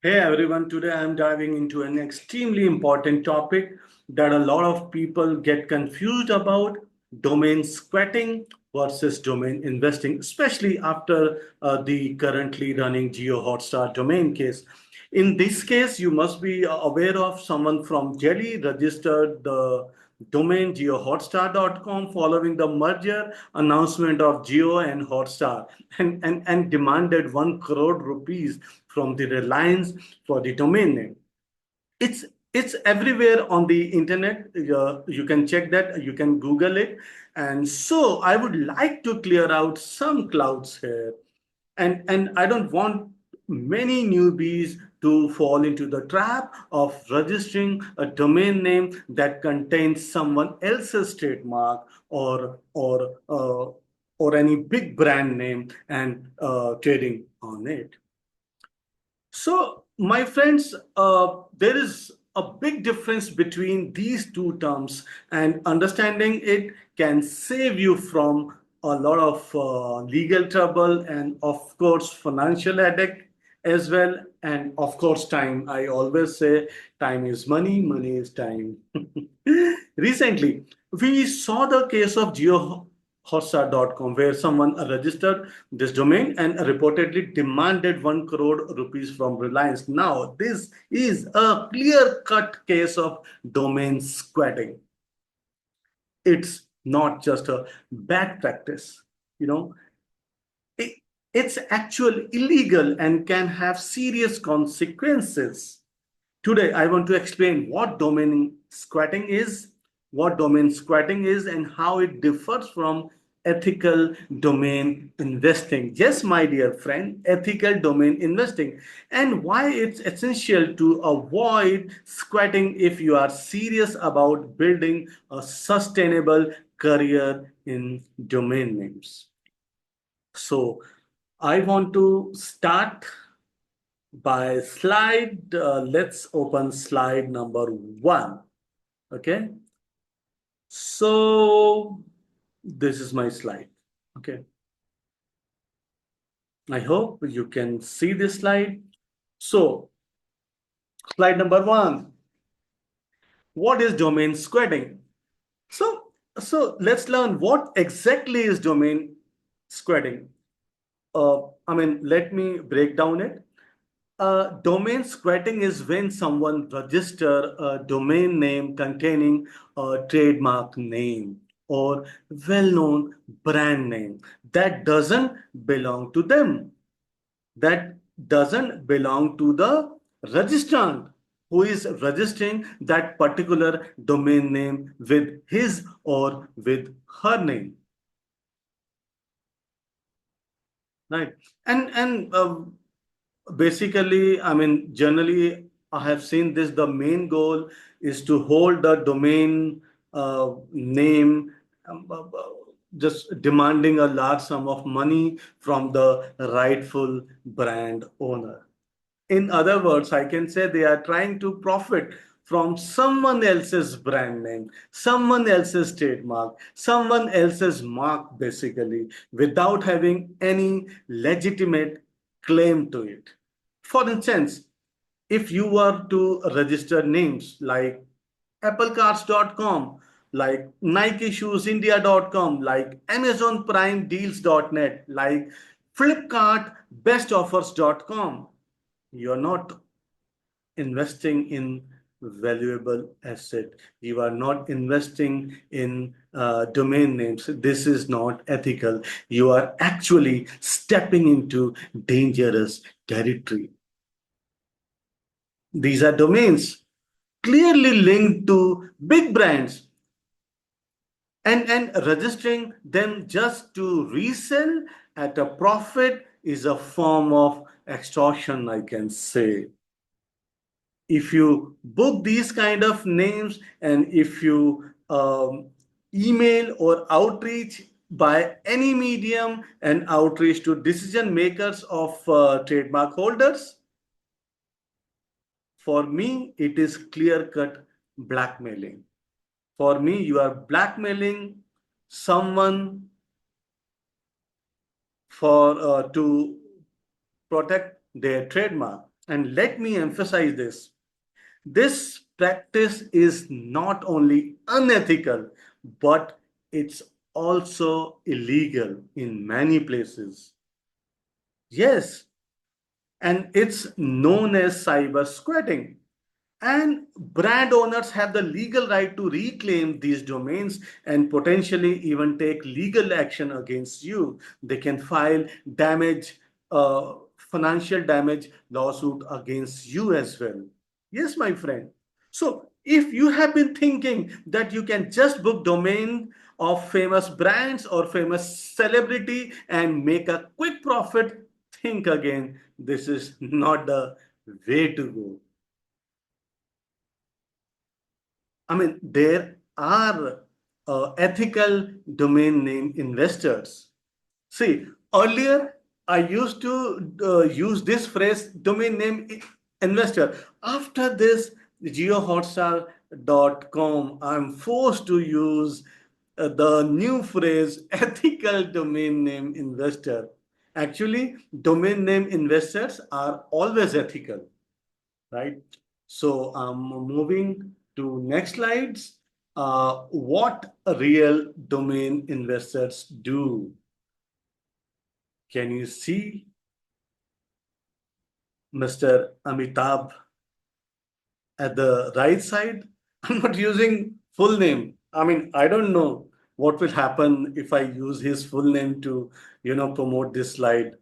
Hey everyone, today I'm diving into an extremely important topic that a lot of people get confused about: domain squatting versus domain investing, especially after the currently running Geo Hotstar domain case. In this case, you must be aware of someone from Delhi registered the domain geohotstar.com following the merger announcement of Geo and Hotstar and demanded 1 crore rupees from the Reliance for the domain name. It's it's everywhere on the internet. You can check that. You can Google it. And so I would like to clear out some clouds here, and I don't want many newbies to fall into the trap of registering a domain name that contains someone else's trademark or any big brand name and trading on it. So, my friends, there is a big difference between these two terms, and understanding it can save you from a lot of legal trouble and, of course, financial headache as well. And, of course, time. I always say time is money, money is time. Recently, we saw the case of geohotstar.com where someone registered this domain and reportedly demanded 1 crore rupees from Reliance. Now, this is a clear cut case of domain squatting. It's not just a bad practice, you know, it, it's actually illegal and can have serious consequences. Today, I want to explain what domain squatting is, and how it differs from ethical domain investing. Yes, my dear friend, ethical domain investing, and why it's essential to avoid squatting if you are serious about building a sustainable career in domain names. So, I want to start by slide. Let's open slide number 1. Okay. So this is my slide. Okay. I hope you can see this slide. So slide number 1. What is domain squatting? So let's learn what exactly is domain squatting. Let me break down it. Domain squatting is when someone register a domain name containing a trademark name or well-known brand name that doesn't belong to them, that doesn't belong to the registrant who is registering that particular domain name with his or with her name, right? And basically, generally, I have seen this. The main goal is to hold the domain name, just demanding a large sum of money from the rightful brand owner. In other words, I can say they are trying to profit from someone else's brand name, someone else's trademark, someone else's mark, basically, without having any legitimate claim to it. For instance, if you were to register names like applecars.com, like nikeshoesindia.com, like amazonprimedeals.net, like flipkartbestoffers.com, you're not investing in valuable asset. You are not investing in domain names. This is not ethical. You are actually stepping into dangerous territory. These are domains clearly linked to big brands, and registering them just to resell at a profit is a form of extortion, I can say. If you book these kind of names, and if you email or outreach by any medium and outreach to decision makers of trademark holders, for me it is clear cut blackmailing. For me, you are blackmailing someone for to protect their trademark. And let me emphasize this. This practice is not only unethical, but it's also illegal in many places. Yes, and it's known as cyber squatting. And brand owners have the legal right to reclaim these domains and potentially even take legal action against you. They can file financial damage lawsuit against you as well. Yes, my friend. So if you have been thinking that you can just book domain of famous brands or famous celebrity and make a quick profit, think again. This is not the way to go. I mean, there are ethical domain name investors. See, earlier I used to use this phrase domain name investor. After this geohotstar.com, I'm forced to use the new phrase ethical domain name investor. Actually, domain name investors are always ethical, right? So I'm moving to next slides. What real domain investors do? Can you see Mr. Amitabh at the right side? I'm not using full name. I mean, I don't know what will happen if I use his full name to, promote this slide.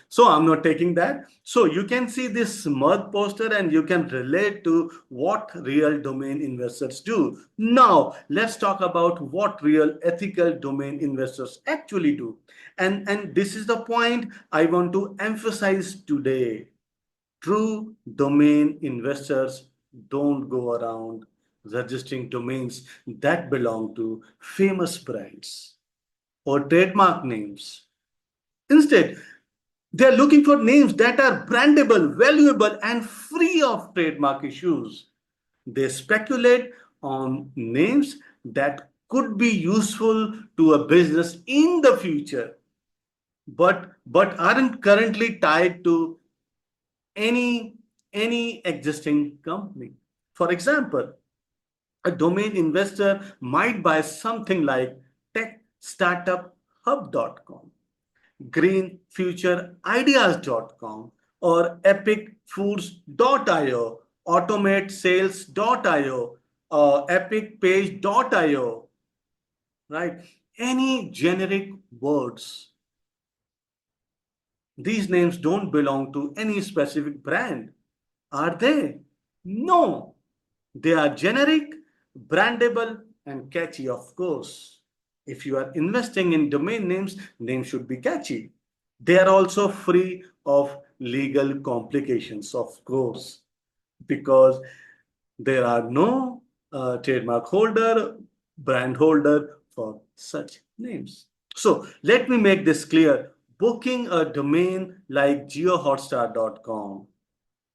So I'm not taking that. So you can see this smart poster and you can relate to what real domain investors do. Now, let's talk about what real ethical domain investors actually do. And this is the point I want to emphasize today. True domain investors don't go around registering domains that belong to famous brands or trademark names. Instead, they're looking for names that are brandable, valuable, and free of trademark issues. They speculate on names that could be useful to a business in the future, but aren't currently tied to any any existing company. For example, a domain investor might buy something like techstartuphub.com, greenfutureideas.com, or epicfoods.io, automatesales.io, epicpage.io, right? Any generic words. These names don't belong to any specific brand, are they? No. They are generic, brandable, and catchy, of course. If you are investing in domain names, names should be catchy. They are also free of legal complications, of course, because there are no trademark holder, brand holder for such names. So let me make this clear. Booking a domain like geohotstar.com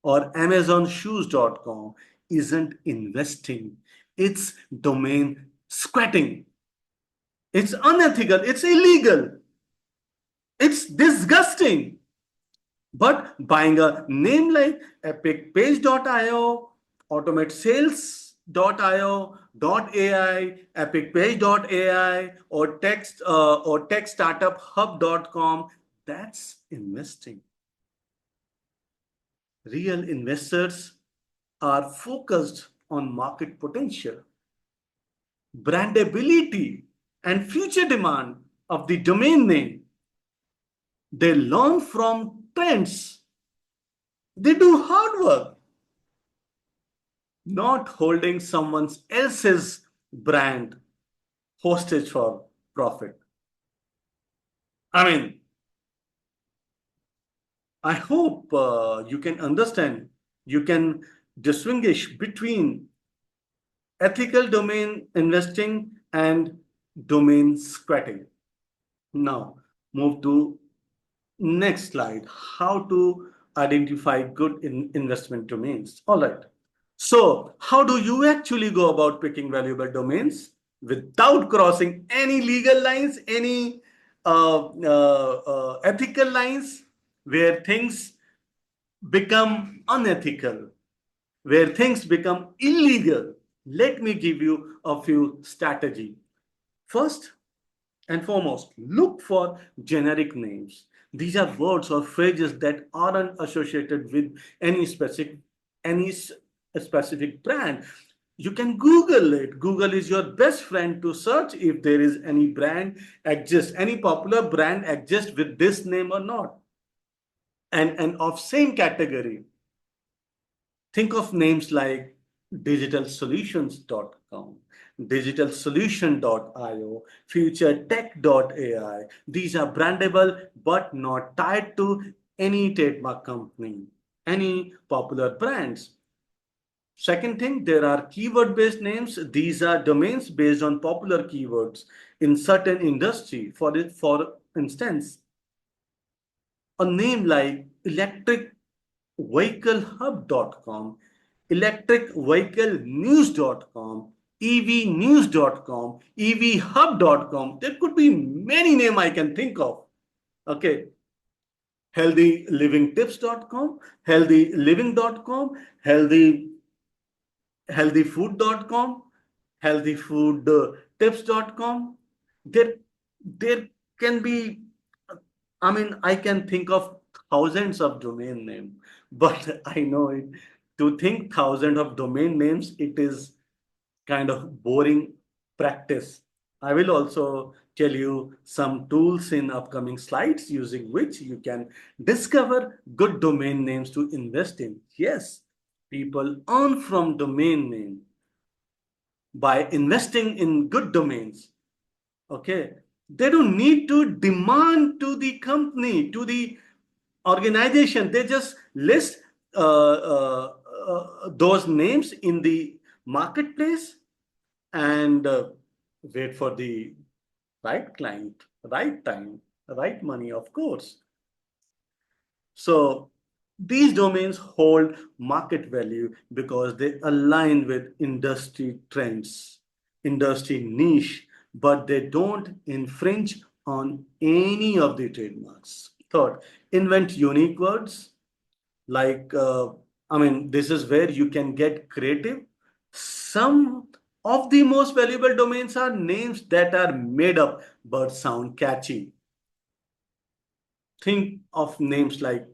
or amazonshoes.com isn't investing, it's domain squatting. It's unethical, it's illegal, it's disgusting. But buying a name like epicpage.io, automatesales.io, .ai, epicpage.ai, or techstartuphub.com, that's investing. Real investors are focused on market potential, brandability, and future demand of the domain name. They learn from trends. They do hard work, not holding someone else's brand hostage for profit. I mean, I hope you can understand, you can distinguish between ethical domain investing and domain squatting. Now, move to next slide. How to identify good investment domains. All right. So, how do you actually go about picking valuable domains without crossing any legal lines, any ethical lines where things become unethical, where things become illegal, let me give you a few strategy. First and foremost, look for generic names. These are words or phrases that aren't associated with any specific any specific brand. You can Google it. Google is your best friend to search if there is any brand exists, any popular brand exists with this name or not. And of same category, think of names like digitalsolutions.com, digitalsolution.io, futuretech.ai. These are brandable but not tied to any trademark company, any popular brands. Second thing, there are keyword based names. These are domains based on popular keywords in certain industry. For instance, a name like electricvehiclehub.com, electricvehiclenews.com, evnews.com, evhub.com. There could be many names I can think of. Okay. Healthylivingtips.com, healthyliving.com, healthyfood.com, healthyfoodtips.com. There can be, I mean, I can think of thousands of domain names, but I know it. To think thousands of domain names, it is kind of boring practice. I will also tell you some tools in upcoming slides using which you can discover good domain names to invest in. Yes, people earn from domain name by investing in good domains. Okay. They don't need to demand to the company, to the organization. They just list those names in the marketplace and wait for the right client, right time, right money, of course. So these domains hold market value because they align with industry trends, industry niche, but they don't infringe on any of the trademarks. Third, invent unique words like, I mean, this is where you can get creative. Some of the most valuable domains are names that are made up but sound catchy. Think of names like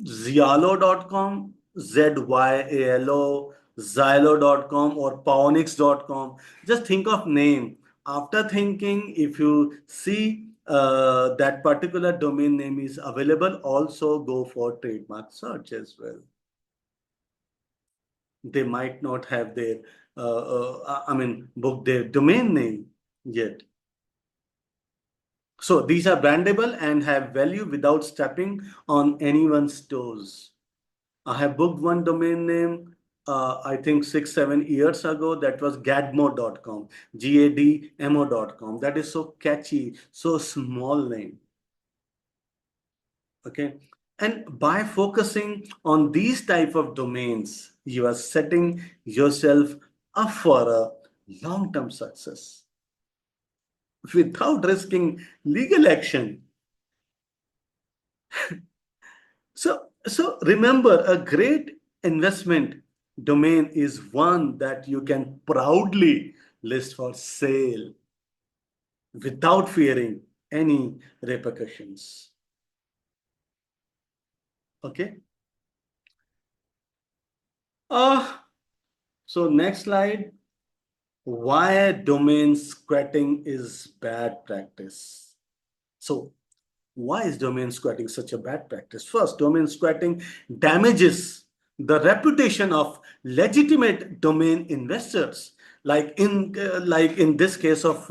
Zyalo.com, Zyalo, Zylo.com, or Pawnix.com. Just think of name. After thinking, if you see that particular domain name is available, also go for trademark search as well. They might not have their, I mean, book their domain name yet. So these are brandable and have value without stepping on anyone's toes. I have booked one domain name, I think 6, 7 years ago. That was gadmo.com, GADMO.com. That is so catchy, so small name. Okay. And by focusing on these type of domains, you are setting yourself up for a long-term success without risking legal action. So remember, a great investment domain is one that you can proudly list for sale without fearing any repercussions. Okay. Uh, so next slide. Why domain squatting is bad practice. So why is domain squatting such a bad practice? First, domain squatting damages the reputation of legitimate domain investors. Like in this case of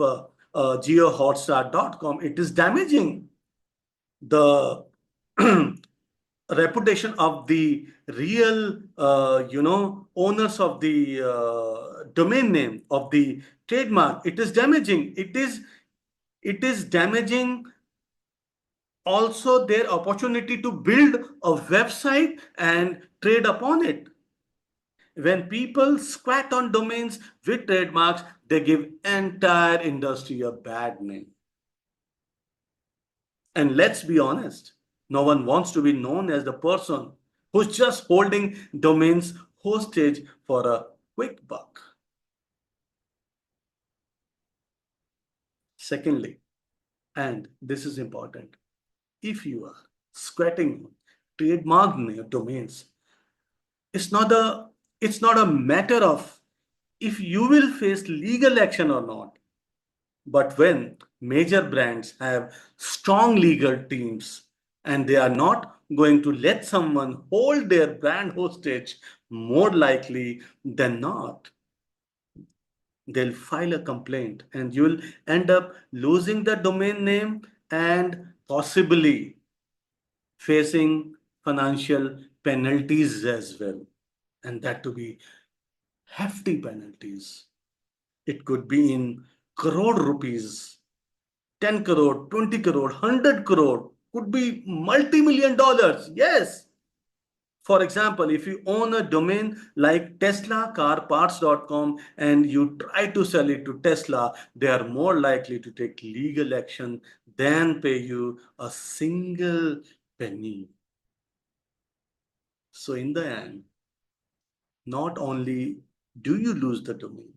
geohotstar.com, it is damaging the reputation of the real owners of the domain name, of the trademark. It is damaging. It is damaging also their opportunity to build a website and trade upon it. When people squat on domains with trademarks, they give entire industry a bad name. And let's be honest, No one wants to be known as the person who's just holding domains hostage for a quick buck. Secondly, and this is important, if you are squatting trademark domains, it's not a it's not a matter of if you will face legal action or not. But when major brands have strong legal teams and they are not going to let someone hold their brand hostage, more likely than not, they'll file a complaint and you'll end up losing the domain name and possibly facing financial penalties as well. And that to be hefty penalties. It could be in crore rupees, 10 crore, 20 crore, 100 crore, could be multi-million dollars. Yes. For example, if you own a domain like teslacarparts.com and you try to sell it to Tesla, they are more likely to take legal action than pay you a single penny. So in the end, not only do you lose the domain,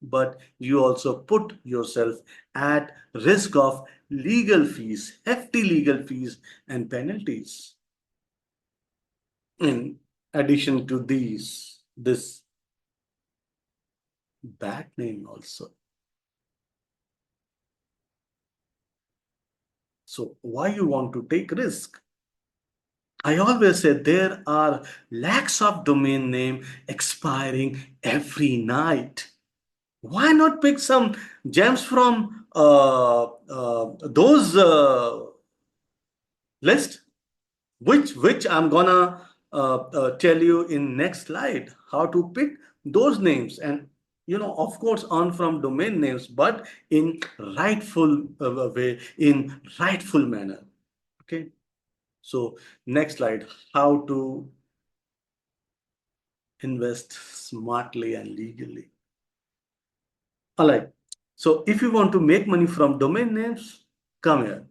but you also put yourself at risk of legal fees, hefty legal fees and penalties. In addition to this bad name also. So why you want to take risk? I always say there are lakhs of domain name expiring every night. Why not pick some gems from those list? Which I'm gonna tell you in next slide how to pick those names and of course earn from domain names, but in rightful way, in rightful manner. Okay, so next slide, how to invest smartly and legally. All right, so if you want to make money from domain names, come here.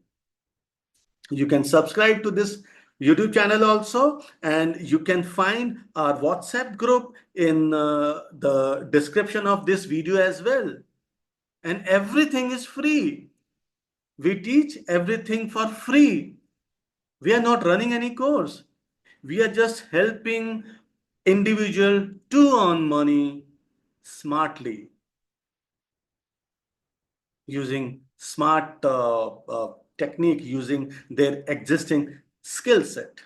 You can subscribe to this YouTube channel also, and you can find our WhatsApp group in the description of this video as well. And everything is free. We teach everything for free. We are not running any course. We are just helping individual to earn money smartly using smart technique, using their existing skill set.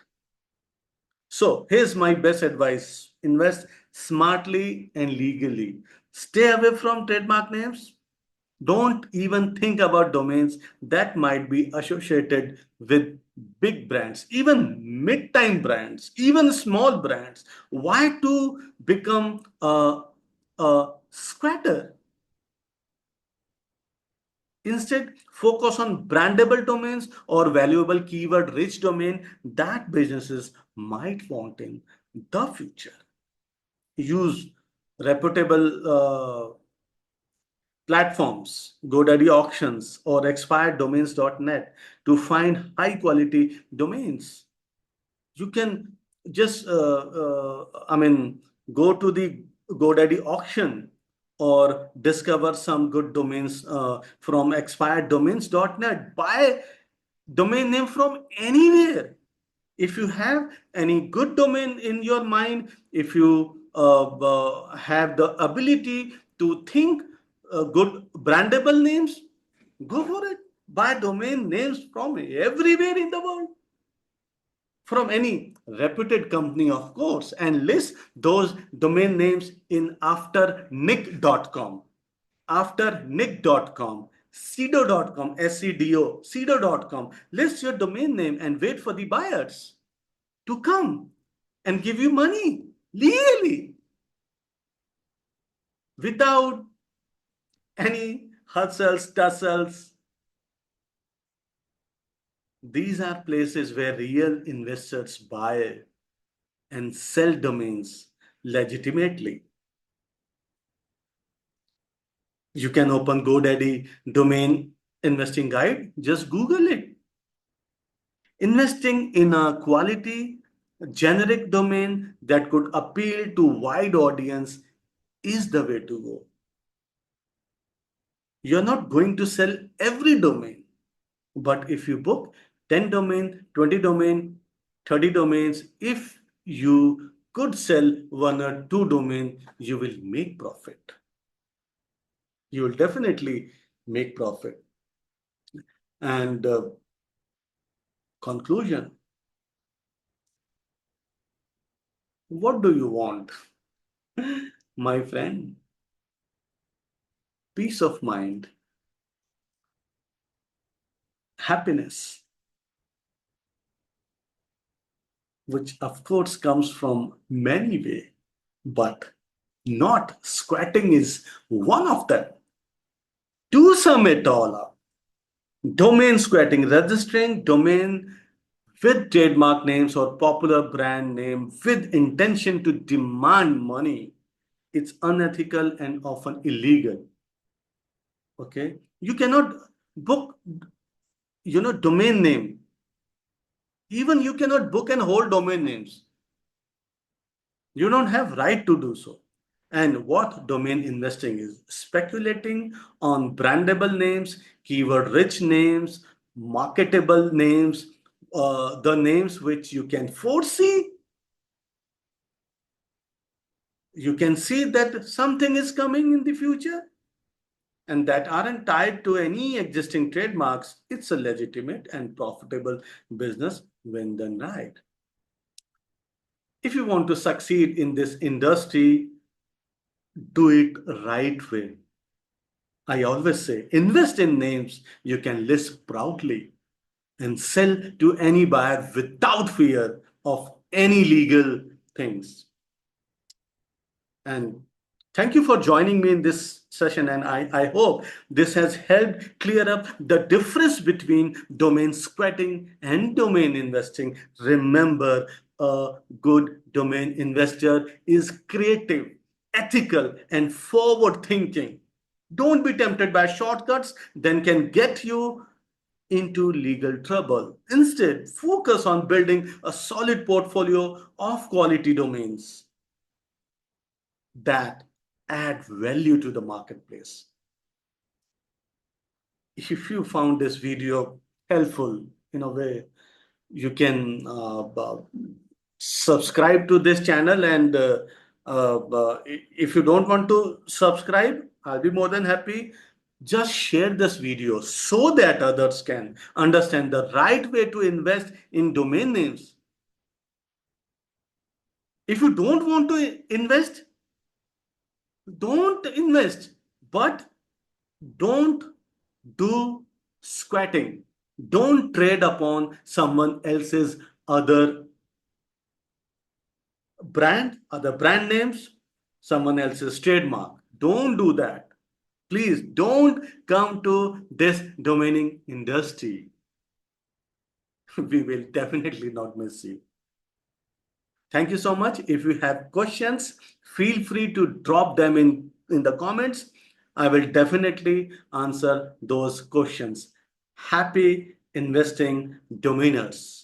So here's my best advice. Invest smartly and legally. Stay away from trademark names. Don't even think about domains that might be associated with big brands, even mid-time brands, even small brands. Why to become a squatter? Instead, focus on brandable domains or valuable keyword-rich domain that businesses might want in the future. Use reputable platforms, GoDaddy auctions, or expireddomains.net to find high quality domains. You can just, go to the GoDaddy auction or discover some good domains from expireddomains.net. Buy domain name from anywhere. If you have any good domain in your mind, if you have the ability to think good brandable names, go for it. Buy domain names from everywhere in the world, from any reputed company, of course, and list those domain names in afternick.com, afternick.com, sedo.com, SEDO, sedo.com. List your domain name and wait for the buyers to come and give you money legally without any hustles, tussles. These are places where real investors buy and sell domains legitimately. You can open GoDaddy domain investing guide, just Google it. Investing in a quality generic domain that could appeal to wide audience is the way to go. You're not going to sell every domain, but if you book 10 domain, 20 domain, 30 domains, if you could sell one or two domain, you will make profit. You will definitely make profit. And conclusion, what do you want? My friend, peace of mind, happiness, which of course comes from many ways, but not squatting is one of them. To sum it all up, domain squatting, registering domain with trademark names or popular brand name with intention to demand money, it's unethical and often illegal. Okay, you cannot book, domain name. Even you cannot book and hold domain names. You don't have right to do so. And what domain investing is? Speculating on brandable names, keyword rich names, marketable names, the names which you can foresee. You can see that something is coming in the future and that aren't tied to any existing trademarks. It's a legitimate and profitable business when done right. If you want to succeed in this industry, do it right way. I always say, invest in names you can list proudly and sell to any buyer without fear of any legal things. And thank you for joining me in this session. And I hope this has helped clear up the difference between domain squatting and domain investing. Remember, a good domain investor is creative, ethical, and forward thinking. Don't be tempted by shortcuts that can get you into legal trouble. Instead, focus on building a solid portfolio of quality domains that add value to the marketplace. If you found this video helpful in a way, you can subscribe to this channel. And if you don't want to subscribe, I'll be more than happy. Just share this video so that others can understand the right way to invest in domain names. If you don't want to invest, don't invest, but don't do squatting. Don't trade upon someone else's other brand names, someone else's trademark. Don't do that. Please don't come to this domaining industry. We will definitely not miss you. Thank you so much. If you have questions, feel free to drop them in the comments. I will definitely answer those questions. Happy investing, domainers.